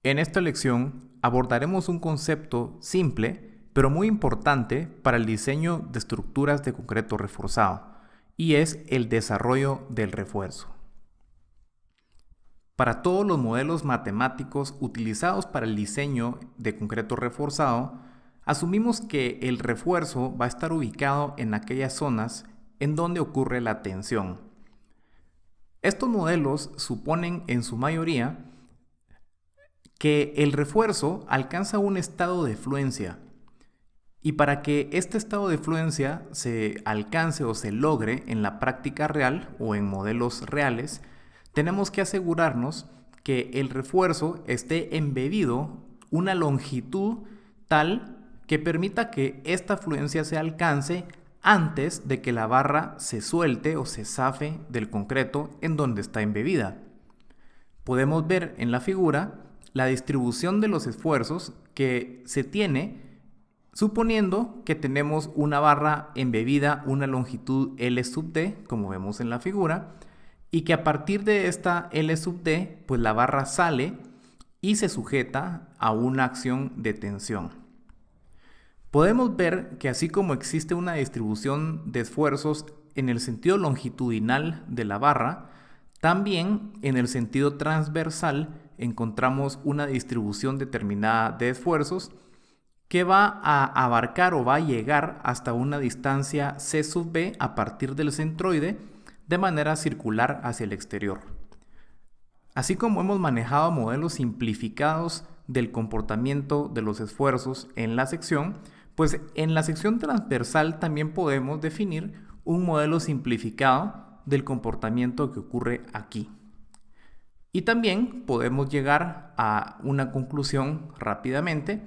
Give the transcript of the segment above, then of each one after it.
En esta lección abordaremos un concepto simple, pero muy importante para el diseño de estructuras de concreto reforzado, y es el desarrollo del refuerzo. Para todos los modelos matemáticos utilizados para el diseño de concreto reforzado, asumimos que el refuerzo va a estar ubicado en aquellas zonas en donde ocurre la tensión. Estos modelos suponen en su mayoría que el refuerzo alcanza un estado de fluencia, y para que este estado de fluencia se alcance o se logre en la práctica real o en modelos reales, tenemos que asegurarnos que el refuerzo esté embebido una longitud tal que permita que esta fluencia se alcance antes de que la barra se suelte o se zafe del concreto en donde está embebida. Podemos ver en la figura la distribución de los esfuerzos que se tiene suponiendo que tenemos una barra embebida, una longitud L sub D, como vemos en la figura, y que a partir de esta L sub D, pues la barra sale y se sujeta a una acción de tensión. Podemos ver que así como existe una distribución de esfuerzos en el sentido longitudinal de la barra, también en el sentido transversal encontramos una distribución determinada de esfuerzos que va a abarcar o va a llegar hasta una distancia C sub B a partir del centroide de manera circular hacia el exterior. Así como hemos manejado modelos simplificados del comportamiento de los esfuerzos en la sección, pues en la sección transversal también podemos definir un modelo simplificado del comportamiento que ocurre aquí. Y también podemos llegar a una conclusión rápidamente,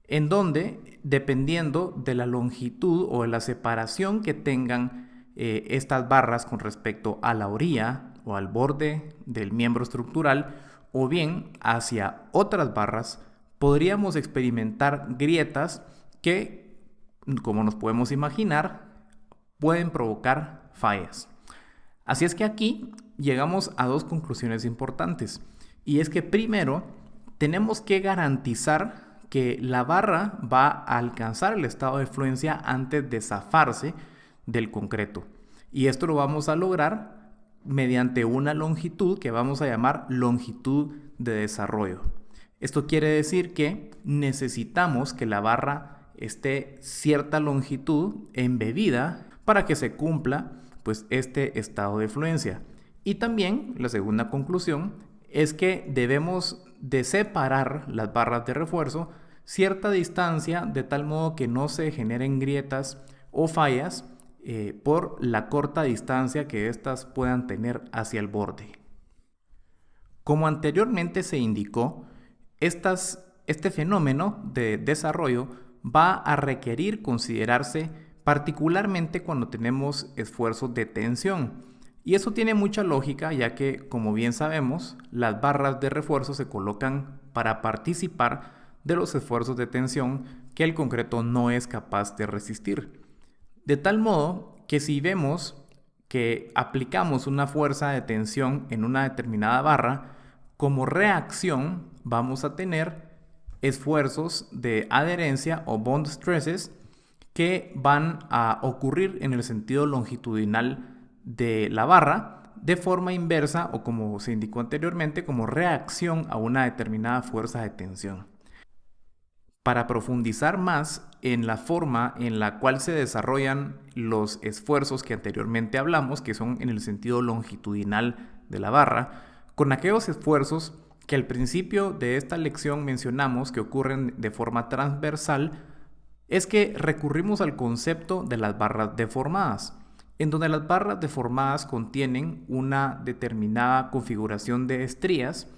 en donde, dependiendo de la longitud o de la separación que tengan estas barras con respecto a la orilla o al borde del miembro estructural, o bien hacia otras barras, podríamos experimentar grietas que, como nos podemos imaginar, pueden provocar fallas. Así es que aquí llegamos a dos conclusiones importantes, y es que primero tenemos que garantizar que la barra va a alcanzar el estado de fluencia antes de zafarse del concreto, y esto lo vamos a lograr mediante una longitud que vamos a llamar longitud de desarrollo. Esto quiere decir que necesitamos que la barra esté cierta longitud embebida para que se cumpla pues este estado de fluencia. Y también la segunda conclusión es que debemos de separar las barras de refuerzo cierta distancia de tal modo que no se generen grietas o fallas por la corta distancia que éstas puedan tener hacia el borde. Como anteriormente se indicó, este fenómeno de desarrollo va a requerir considerarse particularmente cuando tenemos esfuerzos de tensión. Y eso tiene mucha lógica, ya que, como bien sabemos, las barras de refuerzo se colocan para participar de los esfuerzos de tensión que el concreto no es capaz de resistir. De tal modo que si vemos que aplicamos una fuerza de tensión en una determinada barra, como reacción vamos a tener esfuerzos de adherencia o bond stresses que van a ocurrir en el sentido longitudinal de la barra de forma inversa o, como se indicó anteriormente, como reacción a una determinada fuerza de tensión. Para profundizar más en la forma en la cual se desarrollan los esfuerzos que anteriormente hablamos, que son en el sentido longitudinal de la barra, con aquellos esfuerzos que al principio de esta lección mencionamos que ocurren de forma transversal, es que recurrimos al concepto de las barras deformadas, en donde las barras deformadas contienen una determinada configuración de estrías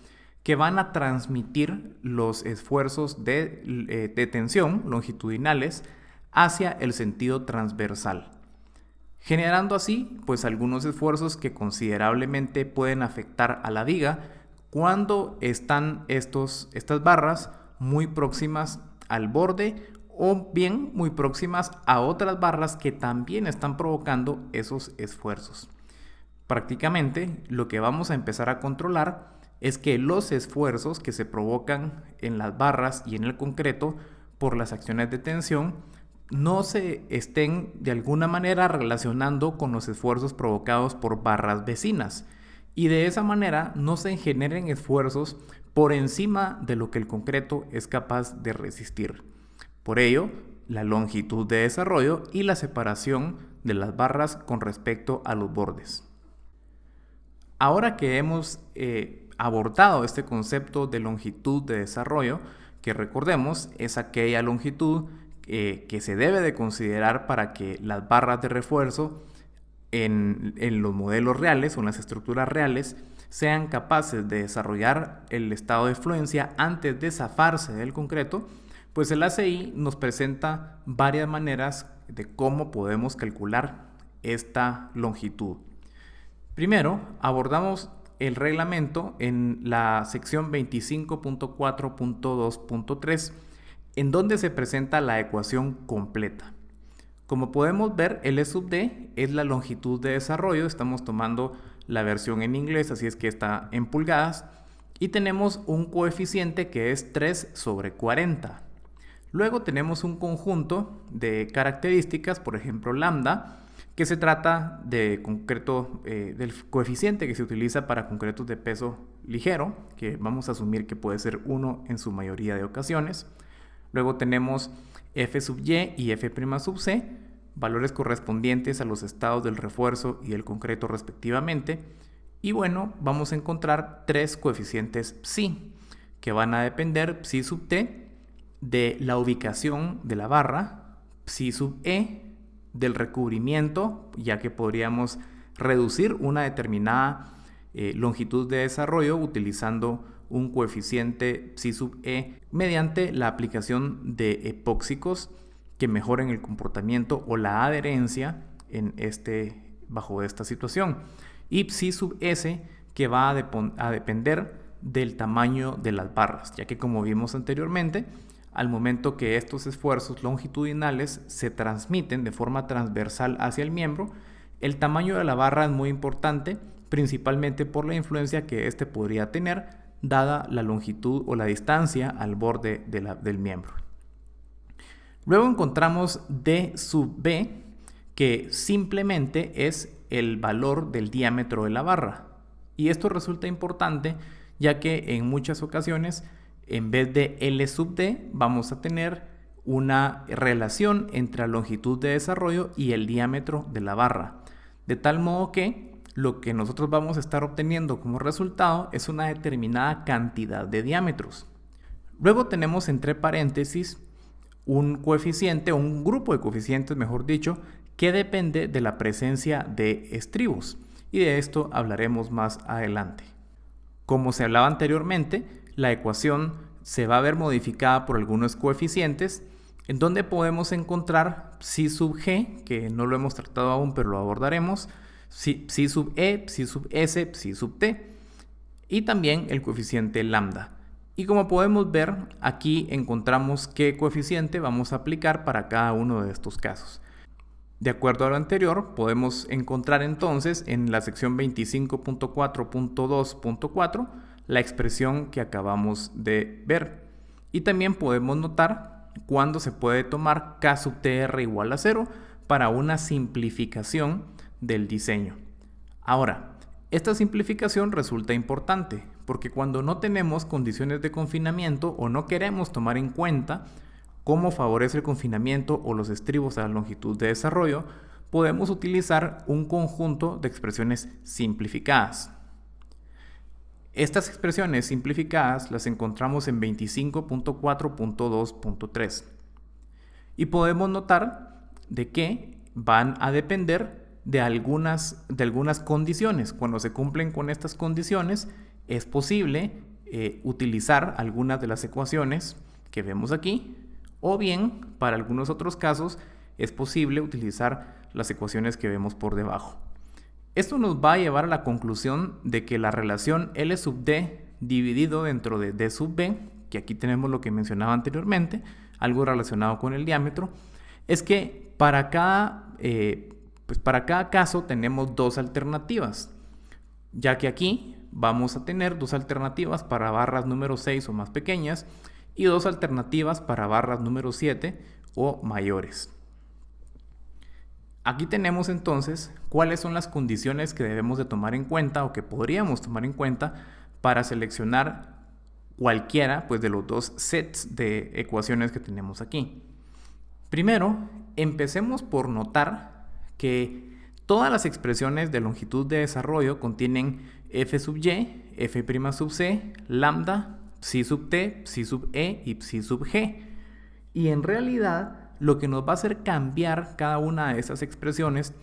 que van a transmitir los esfuerzos de tensión longitudinales hacia el sentido transversal, generando así pues algunos esfuerzos que considerablemente pueden afectar a la viga cuando están estas barras muy próximas al borde o bien muy próximas a otras barras que también están provocando esos esfuerzos. Prácticamente lo que vamos a empezar a controlar es que los esfuerzos que se provocan en las barras y en el concreto por las acciones de tensión no se estén de alguna manera relacionando con los esfuerzos provocados por barras vecinas, y de esa manera no se generen esfuerzos por encima de lo que el concreto es capaz de resistir. Por ello, la longitud de desarrollo y la separación de las barras con respecto a los bordes. Ahora que hemos abordado este concepto de longitud de desarrollo, que recordemos es aquella longitud que se debe de considerar para que las barras de refuerzo en los modelos reales o en las estructuras reales sean capaces de desarrollar el estado de fluencia antes de zafarse del concreto, pues el ACI nos presenta varias maneras de cómo podemos calcular esta longitud. Primero, abordamos el reglamento en la sección 25.4.2.3, en donde se presenta la ecuación completa. Como podemos ver, el E sub D es la longitud de desarrollo, estamos tomando la versión en inglés, así es que está en pulgadas, y tenemos un coeficiente que es 3 sobre 40. Luego tenemos un conjunto de características, por ejemplo lambda, que se trata de concreto, del coeficiente que se utiliza para concretos de peso ligero, que vamos a asumir que puede ser 1 en su mayoría de ocasiones. Luego tenemos F sub Y y F' sub C, valores correspondientes a los estados del refuerzo y del concreto respectivamente. Y bueno, vamos a encontrar tres coeficientes psi, que van a depender psi sub T de la ubicación de la barra, psi sub E del recubrimiento, ya que podríamos reducir una determinada longitud de desarrollo utilizando un coeficiente psi sub E mediante la aplicación de epóxicos que mejoren el comportamiento o la adherencia bajo esta situación, y psi sub S, que va a depender del tamaño de las barras, ya que como vimos anteriormente, al momento que estos esfuerzos longitudinales se transmiten de forma transversal hacia el miembro, el tamaño de la barra es muy importante, principalmente por la influencia que éste podría tener dada la longitud o la distancia al borde del miembro. Luego encontramos D sub B, que simplemente es el valor del diámetro de la barra. Y esto resulta importante ya que en muchas ocasiones, en vez de L sub D, vamos a tener una relación entre la longitud de desarrollo y el diámetro de la barra. De tal modo que lo que nosotros vamos a estar obteniendo como resultado es una determinada cantidad de diámetros. Luego tenemos entre paréntesis un coeficiente, o un grupo de coeficientes, mejor dicho, que depende de la presencia de estribos. Y de esto hablaremos más adelante. Como se hablaba anteriormente, la ecuación se va a ver modificada por algunos coeficientes, en donde podemos encontrar psi sub G, que no lo hemos tratado aún, pero lo abordaremos, psi sub E, psi sub S, psi sub T, y también el coeficiente lambda. Y como podemos ver, aquí encontramos qué coeficiente vamos a aplicar para cada uno de estos casos. De acuerdo a lo anterior, podemos encontrar entonces en la sección 25.4.2.4 la expresión que acabamos de ver. Y también podemos notar cuándo se puede tomar K sub TR igual a 0 para una simplificación del diseño. Ahora, esta simplificación resulta importante porque cuando no tenemos condiciones de confinamiento o no queremos tomar en cuenta cómo favorece el confinamiento o los estribos a la longitud de desarrollo, podemos utilizar un conjunto de expresiones simplificadas. Estas expresiones simplificadas las encontramos en 25.4.2.3 y podemos notar de que van a depender de algunas condiciones. Cuando se cumplen con estas condiciones, es posible utilizar algunas de las ecuaciones que vemos aquí, o bien, para algunos otros casos, es posible utilizar las ecuaciones que vemos por debajo. Esto nos va a llevar a la conclusión de que la relación L sub D dividido dentro de D sub B, que aquí tenemos lo que mencionaba anteriormente, algo relacionado con el diámetro, es que para cada caso tenemos dos alternativas, ya que aquí vamos a tener dos alternativas para barras número 6 o más pequeñas y dos alternativas para barras número 7 o mayores. Aquí tenemos entonces cuáles son las condiciones que debemos de tomar en cuenta o que podríamos tomar en cuenta para seleccionar cualquiera de los dos sets de ecuaciones que tenemos aquí. Primero, empecemos por notar que todas las expresiones de longitud de desarrollo contienen f sub y, f' sub c, lambda, psi sub t, psi sub e y psi sub g. Y en realidad, lo que nos va a hacer cambiar cada una de esas expresiones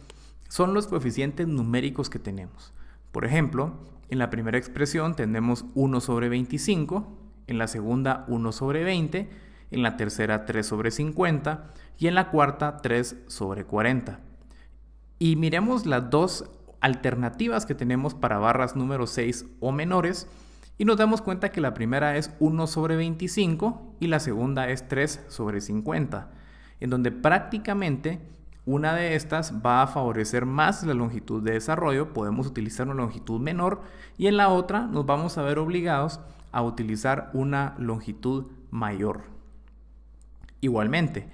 son los coeficientes numéricos que tenemos. Por ejemplo, en la primera expresión tenemos 1 sobre 25, en la segunda 1 sobre 20, en la tercera 3 sobre 50 y en la cuarta 3 sobre 40. Y miremos las dos alternativas que tenemos para barras número 6 o menores y nos damos cuenta que la primera es 1 sobre 25 y la segunda es 3 sobre 50, en donde prácticamente una de estas va a favorecer más la longitud de desarrollo, podemos utilizar una longitud menor, y en la otra nos vamos a ver obligados a utilizar una longitud mayor. Igualmente,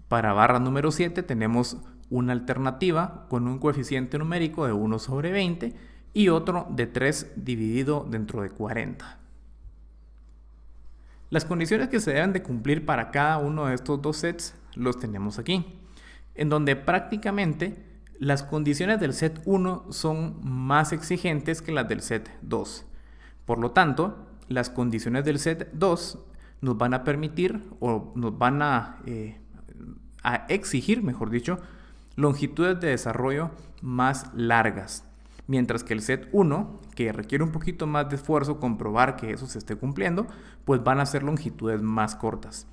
para barra número 7 tenemos una alternativa con un coeficiente numérico de 1 sobre 20 y otro de 3 dividido dentro de 40. Las condiciones que se deben de cumplir para cada uno de estos dos sets los tenemos aquí, en donde prácticamente las condiciones del set 1 son más exigentes que las del set 2. Por lo tanto, las condiciones del set 2 nos van a permitir o nos van a exigir, mejor dicho, longitudes de desarrollo más largas. Mientras que el set 1, que requiere un poquito más de esfuerzo comprobar que eso se esté cumpliendo, pues van a ser longitudes más cortas.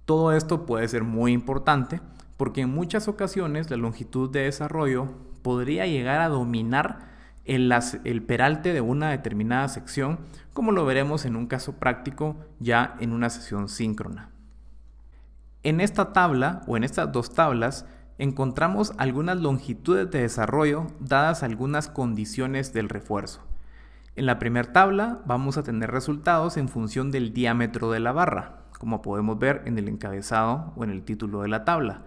Todo esto puede ser muy importante porque en muchas ocasiones la longitud de desarrollo podría llegar a dominar el peralte de una determinada sección, como lo veremos en un caso práctico ya en una sesión síncrona. En esta tabla o en estas dos tablas encontramos algunas longitudes de desarrollo dadas algunas condiciones del refuerzo. En la primera tabla vamos a tener resultados en función del diámetro de la barra, como podemos ver en el encabezado o en el título de la tabla,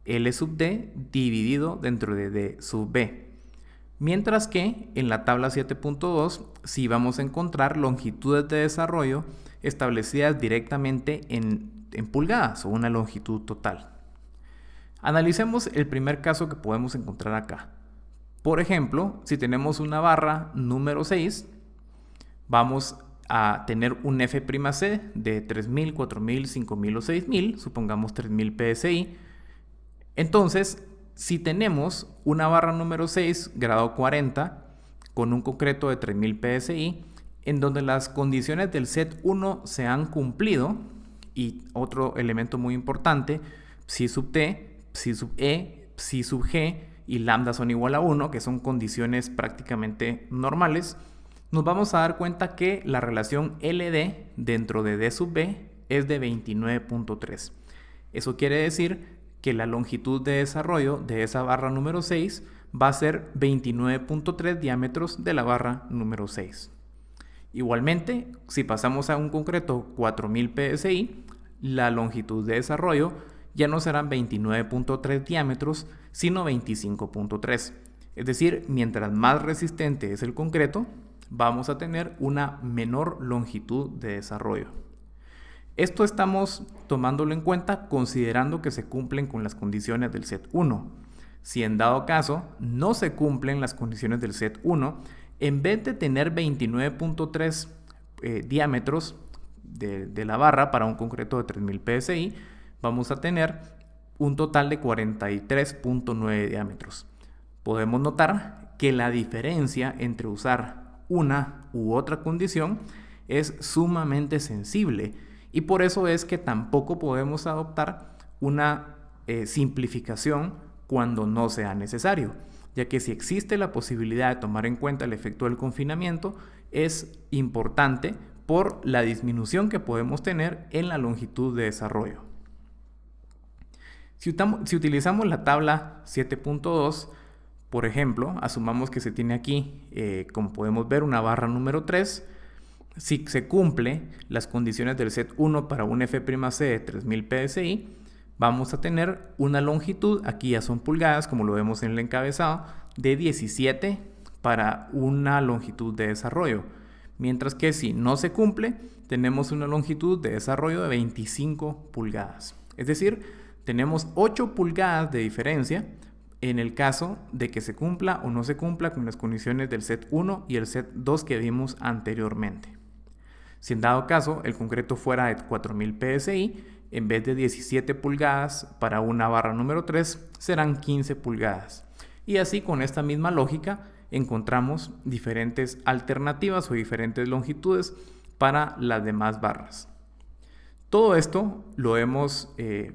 L sub D dividido dentro de D sub B. Mientras que en la tabla 7.2 sí vamos a encontrar longitudes de desarrollo establecidas directamente en pulgadas o una longitud total. Analicemos el primer caso que podemos encontrar acá. Por ejemplo, si tenemos una barra número 6, vamos a tener un F'C de 3000, 4000, 5000 o 6000, supongamos 3000 PSI. Entonces, si tenemos una barra número 6, grado 40, con un concreto de 3000 PSI, en donde las condiciones del set 1 se han cumplido, y otro elemento muy importante, psi sub t, psi sub e, psi sub g y lambda son igual a 1, que son condiciones prácticamente normales, nos vamos a dar cuenta que la relación LD dentro de D sub B es de 29.3. Eso quiere decir que la longitud de desarrollo de esa barra número 6 va a ser 29.3 diámetros de la barra número 6. Igualmente, si pasamos a un concreto 4000 PSI, la longitud de desarrollo ya no serán 29.3 diámetros, sino 25.3. Es decir, mientras más resistente es el concreto, vamos a tener una menor longitud de desarrollo. Esto estamos tomándolo en cuenta considerando que se cumplen con las condiciones del set 1. Si en dado caso no se cumplen las condiciones del set 1, en vez de tener 29.3 diámetros de la barra para un concreto de 3000 PSI, vamos a tener un total de 43.9 diámetros. Podemos notar que la diferencia entre usar una u otra condición es sumamente sensible y por eso es que tampoco podemos adoptar una simplificación cuando no sea necesario, ya que si existe la posibilidad de tomar en cuenta el efecto del confinamiento, es importante por la disminución que podemos tener en la longitud de desarrollo. Si utilizamos la tabla 7.2, Por ejemplo, asumamos que se tiene aquí, como podemos ver, una barra número 3. Si se cumple las condiciones del set 1 para un F'C de 3000 PSI, vamos a tener una longitud, aquí ya son pulgadas, como lo vemos en el encabezado, de 17 para una longitud de desarrollo. Mientras que si no se cumple, tenemos una longitud de desarrollo de 25 pulgadas. Es decir, tenemos 8 pulgadas de diferencia en el caso de que se cumpla o no se cumpla con las condiciones del set 1 y el set 2 que vimos anteriormente. Si en dado caso el concreto fuera de 4000 PSI, en vez de 17 pulgadas para una barra número 3, serán 15 pulgadas. Y así, con esta misma lógica, encontramos diferentes alternativas o diferentes longitudes para las demás barras. Todo esto lo hemos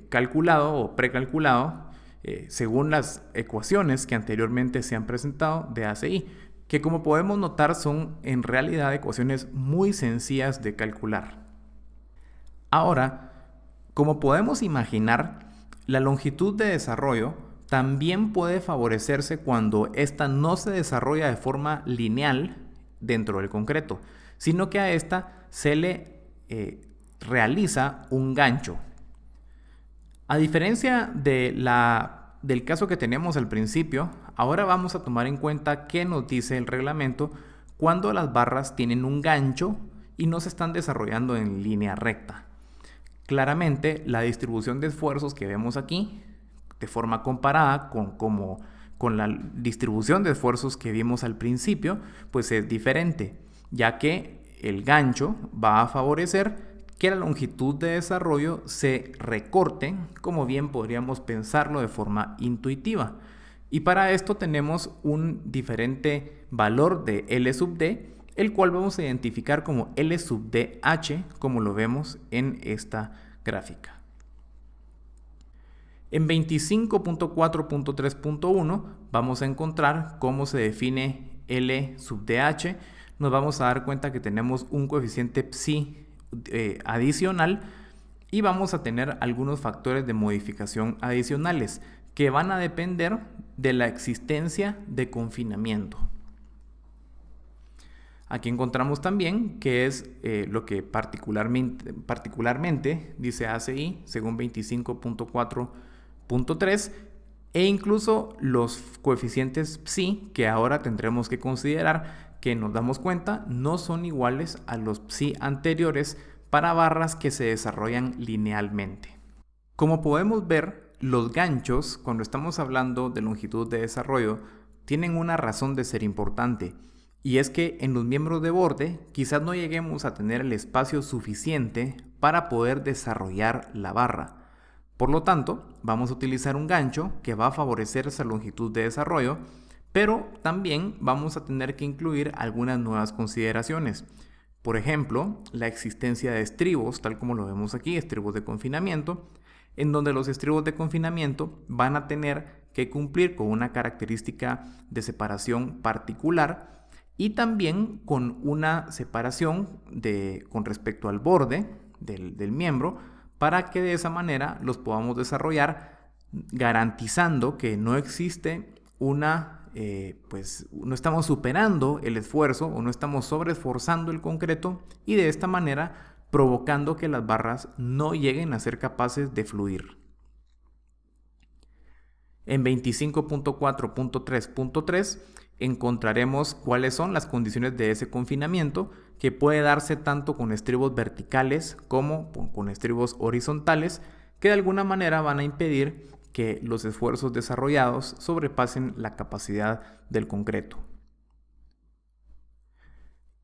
calculado o precalculado según las ecuaciones que anteriormente se han presentado de ACI, que como podemos notar son en realidad ecuaciones muy sencillas de calcular. Ahora, como podemos imaginar, la longitud de desarrollo también puede favorecerse cuando ésta no se desarrolla de forma lineal dentro del concreto, sino que a ésta se le realiza un gancho. A diferencia del caso que teníamos al principio, ahora vamos a tomar en cuenta qué nos dice el reglamento cuando las barras tienen un gancho y no se están desarrollando en línea recta. Claramente, la distribución de esfuerzos que vemos aquí, de forma comparada con la distribución de esfuerzos que vimos al principio, pues es diferente, ya que el gancho va a favorecer que la longitud de desarrollo se recorte, como bien podríamos pensarlo de forma intuitiva. Y para esto tenemos un diferente valor de L sub D, el cual vamos a identificar como L sub DH, como lo vemos en esta gráfica. En 25.4.3.1 vamos a encontrar cómo se define L sub DH. Nos vamos a dar cuenta que tenemos un coeficiente psi adicional y vamos a tener algunos factores de modificación adicionales que van a depender de la existencia de confinamiento. Aquí encontramos también que es lo que particularmente dice ACI según 25.4.3 e incluso los coeficientes psi que ahora tendremos que considerar, que nos damos cuenta no son iguales a los psi anteriores para barras que se desarrollan linealmente. Como podemos ver, los ganchos, cuando estamos hablando de longitud de desarrollo, tienen una razón de ser importante, y es que en los miembros de borde quizás no lleguemos a tener el espacio suficiente para poder desarrollar la barra. Por lo tanto, vamos a utilizar un gancho que va a favorecer esa longitud de desarrollo, pero también vamos a tener que incluir algunas nuevas consideraciones. Por ejemplo, la existencia de estribos, tal como lo vemos aquí, estribos de confinamiento, en donde los estribos de confinamiento van a tener que cumplir con una característica de separación particular y también con una separación con respecto al borde del miembro, para que de esa manera los podamos desarrollar garantizando que no existe no estamos superando el esfuerzo o no estamos sobreesforzando el concreto y de esta manera provocando que las barras no lleguen a ser capaces de fluir. En 25.4.3.3 encontraremos cuáles son las condiciones de ese confinamiento, que puede darse tanto con estribos verticales como con estribos horizontales, que de alguna manera van a impedir que los esfuerzos desarrollados sobrepasen la capacidad del concreto.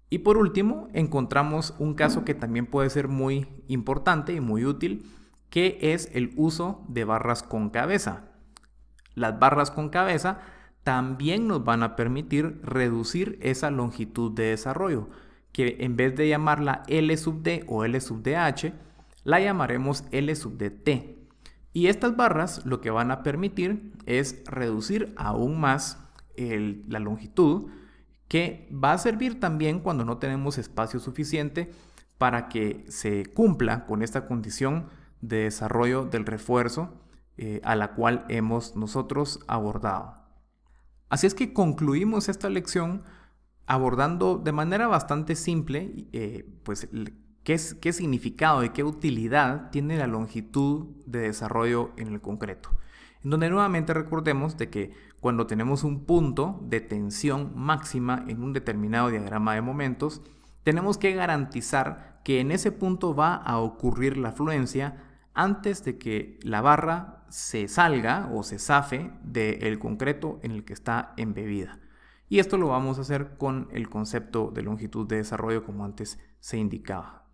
Y por último, encontramos un caso que también puede ser muy importante y muy útil, que es el uso de barras con cabeza. Las barras con cabeza también nos van a permitir reducir esa longitud de desarrollo, que en vez de llamarla L sub D o L sub DH, la llamaremos L sub DT. Y estas barras lo que van a permitir es reducir aún más la longitud, que va a servir también cuando no tenemos espacio suficiente para que se cumpla con esta condición de desarrollo del refuerzo a la cual hemos nosotros abordado. Así es que concluimos esta lección abordando de manera bastante simple qué significado y qué utilidad tiene la longitud de desarrollo en el concreto. En donde nuevamente recordemos de que cuando tenemos un punto de tensión máxima en un determinado diagrama de momentos, tenemos que garantizar que en ese punto va a ocurrir la fluencia antes de que la barra se salga o se zafe del concreto en el que está embebida. Y esto lo vamos a hacer con el concepto de longitud de desarrollo como antes se indicaba.